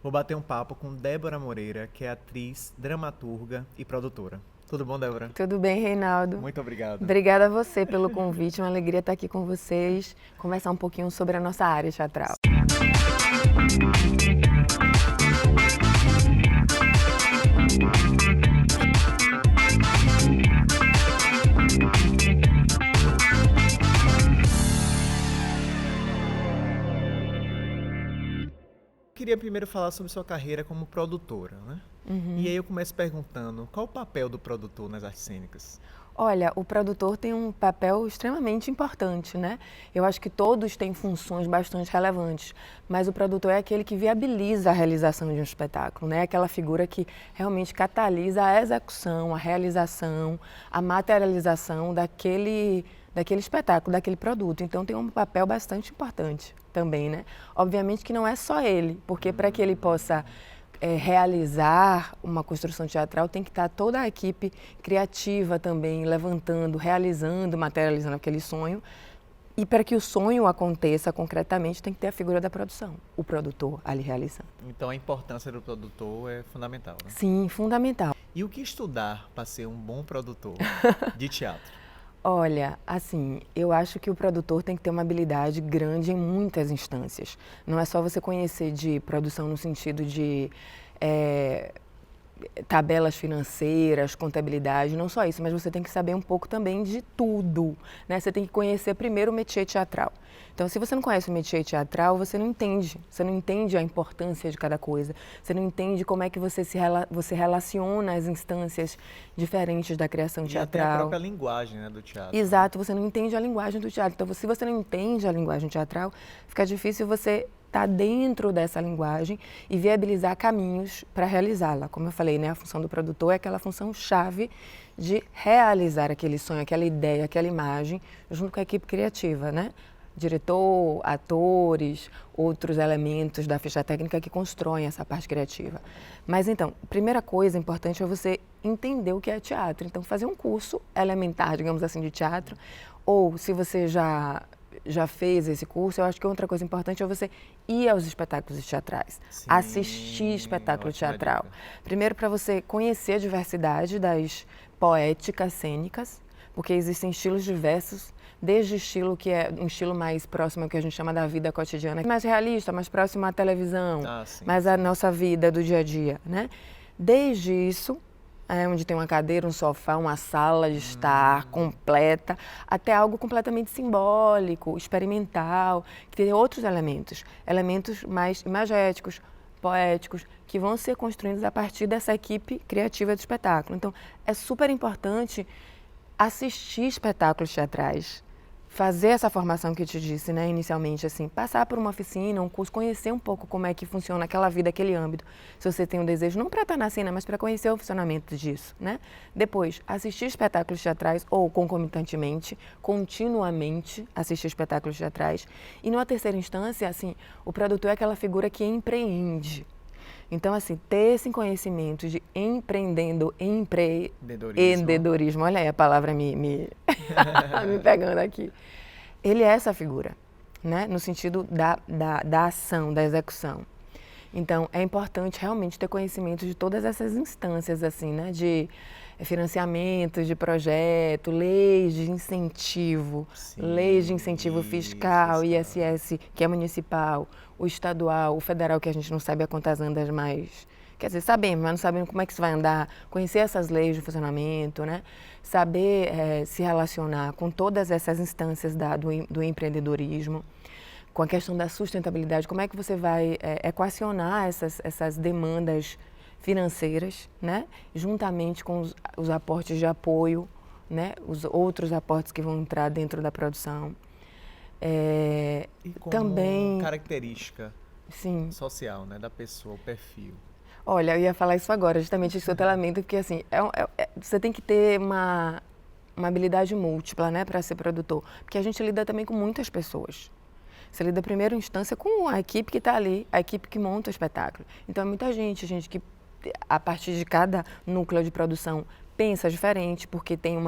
Vou bater um papo com Débora Moreira, que é atriz, dramaturga e produtora. Tudo bom, Débora? Tudo bem, Reinaldo? Muito obrigado. Obrigada a você pelo convite, uma alegria estar aqui com vocês, conversar um pouquinho sobre a nossa área teatral. Queria primeiro falar sobre sua carreira como produtora, né? E aí eu começo perguntando, qual o papel do produtor nas artes cênicas? Olha, o produtor tem um papel extremamente importante, né? Eu acho que todos têm funções bastante relevantes, mas o produtor é aquele que viabiliza a realização de um espetáculo, né? Aquela figura que realmente catalisa a execução, a realização, a materialização daquele espetáculo, daquele produto. Então tem um papel bastante importante também, né? Obviamente que não é só ele, porque para que ele possa realizar uma construção teatral tem que estar toda a equipe criativa também, levantando, realizando, materializando aquele sonho. E para que o sonho aconteça concretamente, tem que ter a figura da produção, o produtor ali realizando. Então a importância do produtor é fundamental, né? Sim, fundamental. E o que estudar para ser um bom produtor de teatro? Olha, assim, eu acho que o produtor tem que ter uma habilidade grande em muitas instâncias. Não é só você conhecer de produção no sentido de tabelas financeiras, contabilidade, não só isso, mas você tem que saber um pouco também de tudo, né? Você tem que conhecer primeiro o métier teatral. Então, se você não conhece o métier teatral, você não entende a importância de cada coisa, você não entende como é que você relaciona as instâncias diferentes da criação teatral. E até a própria linguagem, né, do teatro. Exato, você não entende a linguagem do teatro. Então, se você não entende a linguagem teatral, fica difícil você estar dentro dessa linguagem e viabilizar caminhos para realizá-la. Como eu falei, né, a função do produtor é aquela função chave de realizar aquele sonho, aquela ideia, aquela imagem, junto com a equipe criativa, né? Diretor, atores, outros elementos da ficha técnica que constroem essa parte criativa. Mas então, primeira coisa importante é você entender o que é teatro. Então, fazer um curso elementar, digamos assim, de teatro, ou se você já fez esse curso, eu acho que outra coisa importante é você ir aos espetáculos teatrais, Sim, assistir espetáculo teatral. Dica. Primeiro, para você conhecer a diversidade das poéticas cênicas, porque existem estilos diversos, desde estilo que é um estilo mais próximo ao que a gente chama da vida cotidiana, mais realista, mais próximo à televisão, mais à nossa vida do dia a dia, né? Desde isso, onde tem uma cadeira, um sofá, uma sala de estar completa, até algo completamente simbólico, experimental, que tem outros elementos mais imagéticos, poéticos, que vão ser construídos a partir dessa equipe criativa do espetáculo. Então, é super importante assistir espetáculos teatrais, fazer essa formação que eu te disse, né, inicialmente, assim, passar por uma oficina, um curso, conhecer um pouco como é que funciona aquela vida, aquele âmbito, se você tem um desejo, não para estar na cena, mas para conhecer o funcionamento disso, né? Depois, assistir espetáculos teatrais ou concomitantemente, continuamente assistir espetáculos teatrais. E numa terceira instância, assim, o produtor é aquela figura que empreende. Então, assim, ter esse conhecimento de empreendedorismo, olha aí a palavra me pegando aqui. Ele é essa figura, né? No sentido da ação, da execução. Então, é importante realmente ter conhecimento de todas essas instâncias, assim, né? De financiamento, de projeto, leis de incentivo, leis de incentivo fiscal, ISS, que é municipal, o estadual, o federal, que a gente não sabe a quantas andas mais. Quer dizer, sabemos, mas não sabemos como é que isso vai andar, conhecer essas leis de funcionamento, né? Saber se relacionar com todas essas instâncias do empreendedorismo, com a questão da sustentabilidade, como é que você vai equacionar essas demandas financeiras, né? Juntamente com os aportes de apoio, né? Os outros aportes que vão entrar dentro da produção. E como também característica sim. social, né, da pessoa, o perfil. Olha, eu ia falar isso agora, justamente esse outro elemento, porque assim, você tem que ter uma habilidade múltipla, né, para ser produtor, porque a gente lida também com muitas pessoas. Você lida, em primeira instância, com a equipe que está ali, a equipe que monta o espetáculo. Então, é muita gente que, a partir de cada núcleo de produção, pensa diferente, porque tem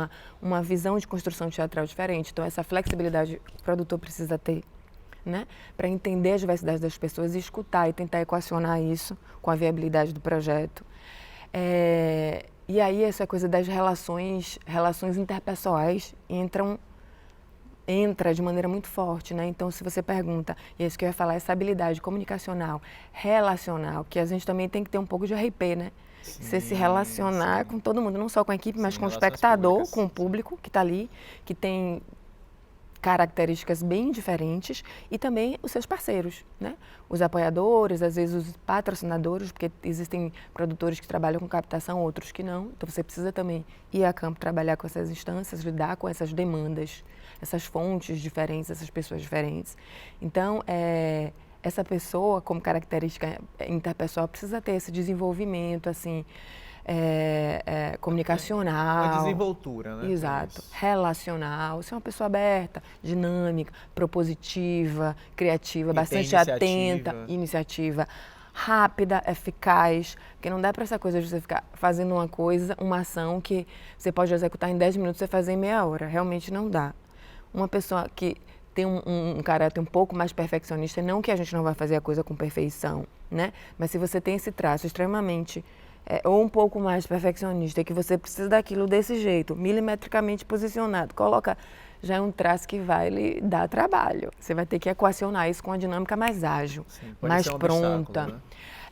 uma visão de construção teatral diferente. Então, essa flexibilidade o produtor precisa ter, né? Para entender a diversidade das pessoas e escutar e tentar equacionar isso com a viabilidade do projeto. E aí essa coisa das relações interpessoais entra de maneira muito forte, né? Então, se você pergunta, e é isso que eu ia falar, essa habilidade comunicacional, relacional, que a gente também tem que ter um pouco de RP, né? Você se relacionar com todo mundo, não só com a equipe, mas com o espectador, públicas, com o público que está ali, que tem características bem diferentes, e também os seus parceiros, né? Os apoiadores, às vezes os patrocinadores, porque existem produtores que trabalham com captação, outros que não. Então você precisa também ir a campo trabalhar com essas instâncias, lidar com essas demandas, essas fontes diferentes, essas pessoas diferentes. Então, essa pessoa, como característica interpessoal, precisa ter esse desenvolvimento, assim, comunicacional. Uma desenvoltura, né? Exato. Relacional, ser uma pessoa aberta, dinâmica, propositiva, criativa, e bastante atenta, iniciativa, rápida, eficaz, porque não dá para essa coisa de você ficar fazendo uma ação que você pode executar em 10 minutos, você fazer em meia hora. Realmente não dá. Uma pessoa que tem um caráter um pouco mais perfeccionista, não que a gente não vai fazer a coisa com perfeição, né? Mas se você tem esse traço extremamente ou um pouco mais perfeccionista, que você precisa daquilo desse jeito, milimetricamente posicionado, já é um traço que vai lhe dar trabalho. Você vai ter que equacionar isso com uma dinâmica mais ágil, mais pronta.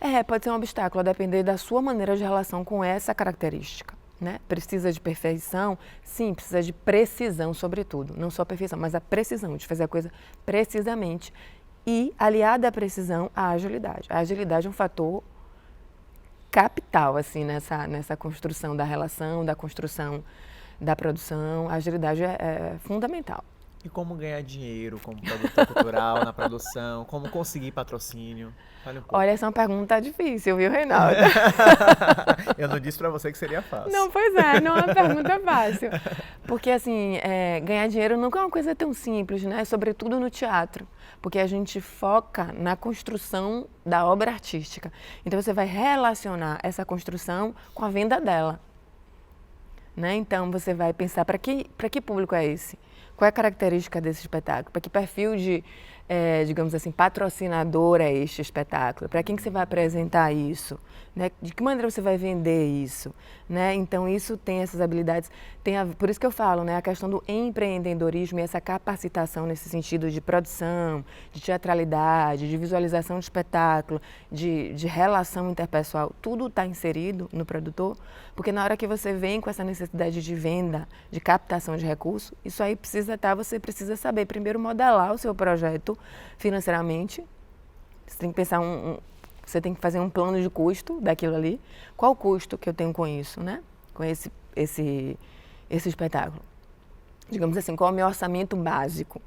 Né? Pode ser um obstáculo, a depender da sua maneira de relação com essa característica. Né? Precisa de perfeição? Sim, precisa de precisão, sobretudo. Não só perfeição, mas a precisão, de fazer a coisa precisamente. E, aliada à precisão, a agilidade. A agilidade é um fator capital, assim, nessa construção da relação, da construção da produção. A agilidade é fundamental. E como ganhar dinheiro como produtor cultural na produção? Como conseguir patrocínio? Fale um pouco. Olha, essa é uma pergunta difícil, viu, Reinaldo? Eu não disse pra você que seria fácil. Não, pois é, não é uma pergunta fácil. Porque, assim, ganhar dinheiro nunca é uma coisa tão simples, né? Sobretudo no teatro. Porque a gente foca na construção da obra artística. Então, você vai relacionar essa construção com a venda dela. Né? Então, você vai pensar, para que público é esse? Qual é a característica desse espetáculo? Para que perfil de, digamos assim, patrocinador é este espetáculo? Para quem que você vai apresentar isso? Né? De que maneira você vai vender isso? Né? Então, isso tem essas habilidades. Por isso que eu falo, né? A questão do empreendedorismo e essa capacitação nesse sentido de produção, de teatralidade, de visualização de espetáculo, de relação interpessoal, tudo está inserido no produtor, porque na hora que você vem com essa necessidade de venda, de captação de recursos, isso aí você precisa saber primeiro modelar o seu projeto financeiramente. Você tem que pensar você tem que fazer um plano de custo daquilo ali. Qual o custo que eu tenho com isso, né? Com esse espetáculo? Digamos assim, qual é o meu orçamento básico?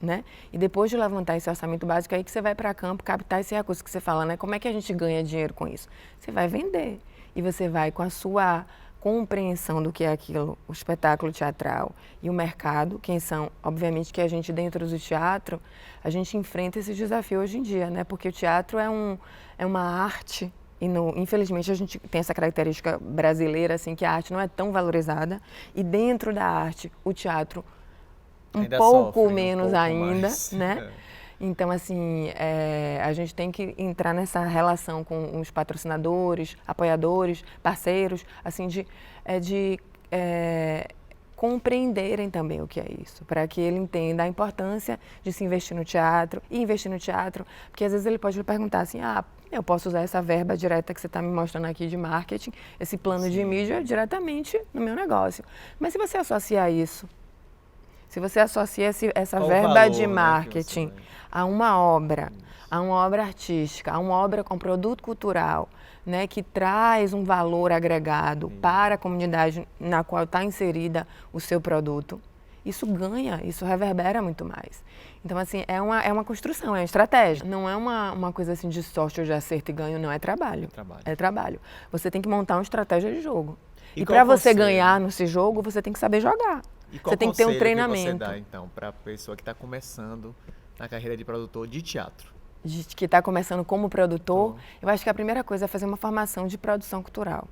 Né? E depois de levantar esse orçamento básico, aí que você vai para campo captar esse recurso que você fala, né? Como é que a gente ganha dinheiro com isso? Você vai vender. E você vai com a sua compreensão do que é aquilo, o espetáculo teatral e o mercado, quem são, obviamente que a gente dentro do teatro, a gente enfrenta esse desafio hoje em dia, né? Porque o teatro é uma arte e infelizmente a gente tem essa característica brasileira, assim, que a arte não é tão valorizada e dentro da arte, o teatro ainda pouco sofre, menos pouco ainda, mais. né? Então, assim, a gente tem que entrar nessa relação com os patrocinadores, apoiadores, parceiros, assim, de compreenderem também o que é isso, para que ele entenda a importância de se investir no teatro, porque às vezes ele pode lhe perguntar assim, eu posso usar essa verba direta que você está me mostrando aqui de marketing, esse plano de mídia diretamente no meu negócio. Mas se você associar isso, se você associa essa verba valor, de né, marketing a uma obra artística, a uma obra com produto cultural, né, que traz um valor agregado para a comunidade na qual está inserida o seu produto, isso reverbera muito mais. Então, assim, é uma construção, é uma estratégia. Não é uma coisa assim de sorte ou de acerto e ganho, não, é trabalho. É trabalho. Você tem que montar uma estratégia de jogo. E para você ganhar nesse jogo, você tem que saber jogar. E qual você tem que ter um treinamento. Que você dá, então, para a pessoa que está começando na carreira de produtor de teatro? Que está começando como produtor, eu acho que a primeira coisa é fazer uma formação de produção cultural.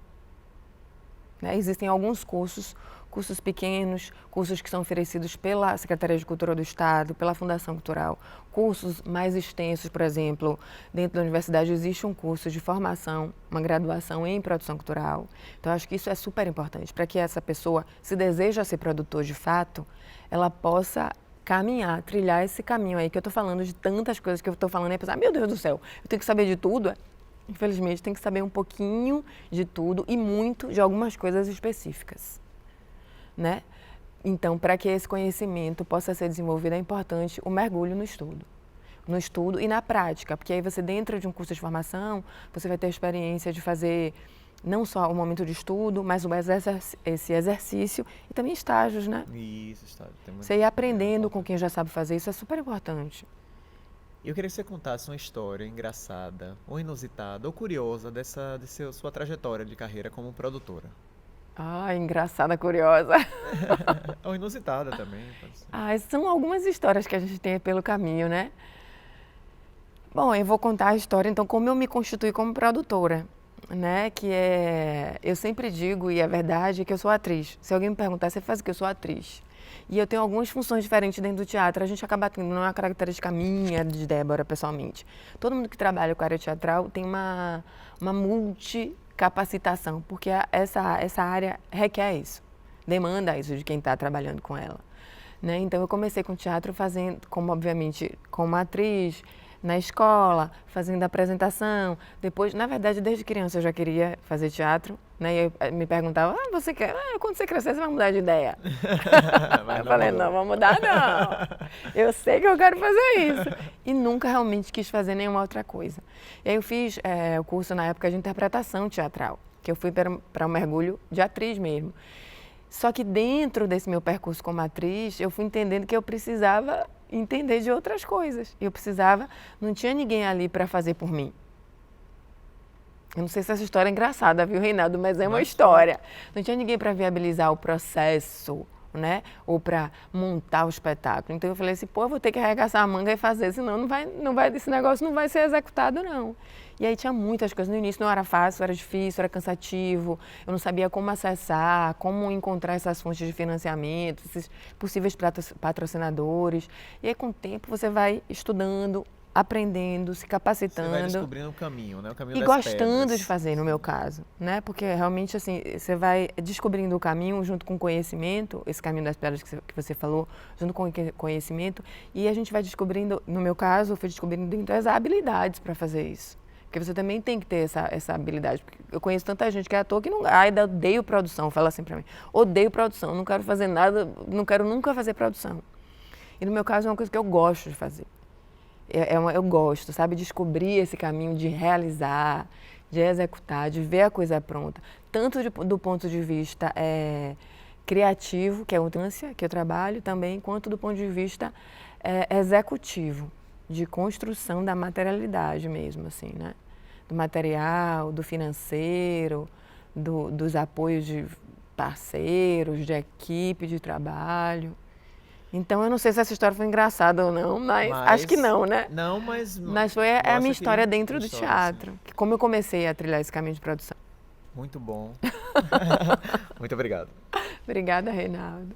Né? Existem alguns cursos cursos pequenos, cursos que são oferecidos pela Secretaria de Cultura do Estado, pela Fundação Cultural, cursos mais extensos, por exemplo, dentro da universidade existe um curso de formação, uma graduação em produção cultural. Então, acho que isso é super importante para que essa pessoa, se deseja ser produtor de fato, ela possa caminhar, trilhar esse caminho aí que eu estou falando de tantas coisas que eu estou falando e pensar, meu Deus do céu, eu tenho que saber de tudo. Infelizmente, tem que saber um pouquinho de tudo e muito de algumas coisas específicas, né? Então, para que esse conhecimento possa ser desenvolvido, é importante o mergulho no estudo e na prática, porque aí você, dentro de um curso de formação, você vai ter a experiência de fazer não só o momento de estudo, mas esse exercício e também estágios, né? Isso, estágio. Você ir aprendendo com quem já sabe fazer, isso é super importante. Eu queria que você contasse uma história engraçada, ou inusitada, ou curiosa sua trajetória de carreira como produtora. Ah, engraçada, curiosa. Ou inusitada também, pode ser. São algumas histórias que a gente tem pelo caminho, né? Bom, eu vou contar a história, então, como eu me constituí como produtora, né? Eu sempre digo, e é verdade, que eu sou atriz. Se alguém me perguntar, você faz o que? Eu sou atriz. E eu tenho algumas funções diferentes dentro do teatro. A gente acaba tendo, não é uma característica minha, de Débora, pessoalmente. Todo mundo que trabalha com a área teatral tem uma multicapacitação, porque essa área requer isso, demanda isso de quem está trabalhando com ela, né? Então, eu comecei com teatro fazendo, obviamente, como atriz, na escola, fazendo apresentação. Depois, na verdade, desde criança eu já queria fazer teatro, né? E eu me perguntava, você quer? Quando você crescer, você vai mudar de ideia. Eu falei, não vou mudar, não. Eu sei que eu quero fazer isso. E nunca realmente quis fazer nenhuma outra coisa. E aí eu fiz o curso, na época, de interpretação teatral, que eu fui para um mergulho de atriz mesmo. Só que dentro desse meu percurso como atriz, eu fui entendendo que eu precisava entender de outras coisas. Não tinha ninguém ali para fazer por mim. Eu não sei se essa história é engraçada, viu, Reinaldo, mas é uma história. Não tinha ninguém para viabilizar o processo, né? Ou para montar o espetáculo. Então eu falei assim, eu vou ter que arregaçar a manga e fazer, senão esse negócio não vai ser executado, não. E aí tinha muitas coisas. No início não era fácil, era difícil, era cansativo. Eu não sabia como acessar, como encontrar essas fontes de financiamento, esses possíveis patrocinadores. E aí, com o tempo, você vai estudando, aprendendo, se capacitando. Você vai descobrindo o caminho, né? O caminho e das gostando pedras. de fazer, no meu caso, né? Porque realmente, assim, você vai descobrindo o caminho junto com o conhecimento, esse caminho das pedras que você falou, junto com o conhecimento, e a gente vai descobrindo, no meu caso, eu fui descobrindo então, as habilidades para fazer isso. Porque você também tem que ter essa habilidade. Porque eu conheço tanta gente que é ator que não... eu odeio produção, fala assim pra mim. Odeio produção, não quero fazer nada, não quero nunca fazer produção. E no meu caso é uma coisa que eu gosto de fazer. Eu gosto, sabe? Descobrir esse caminho de realizar, de executar, de ver a coisa pronta. Tanto do ponto de vista criativo, que é a ânsia que eu trabalho também, quanto do ponto de vista executivo, de construção da materialidade mesmo, assim, né? Do material, do financeiro, dos apoios de parceiros, de equipe de trabalho. Então, eu não sei se essa história foi engraçada ou não, mas acho que não, né? Não, mas... Mas foi a minha história dentro do teatro. Que como eu comecei a trilhar esse caminho de produção. Muito bom. Muito obrigado. Obrigada, Reinaldo.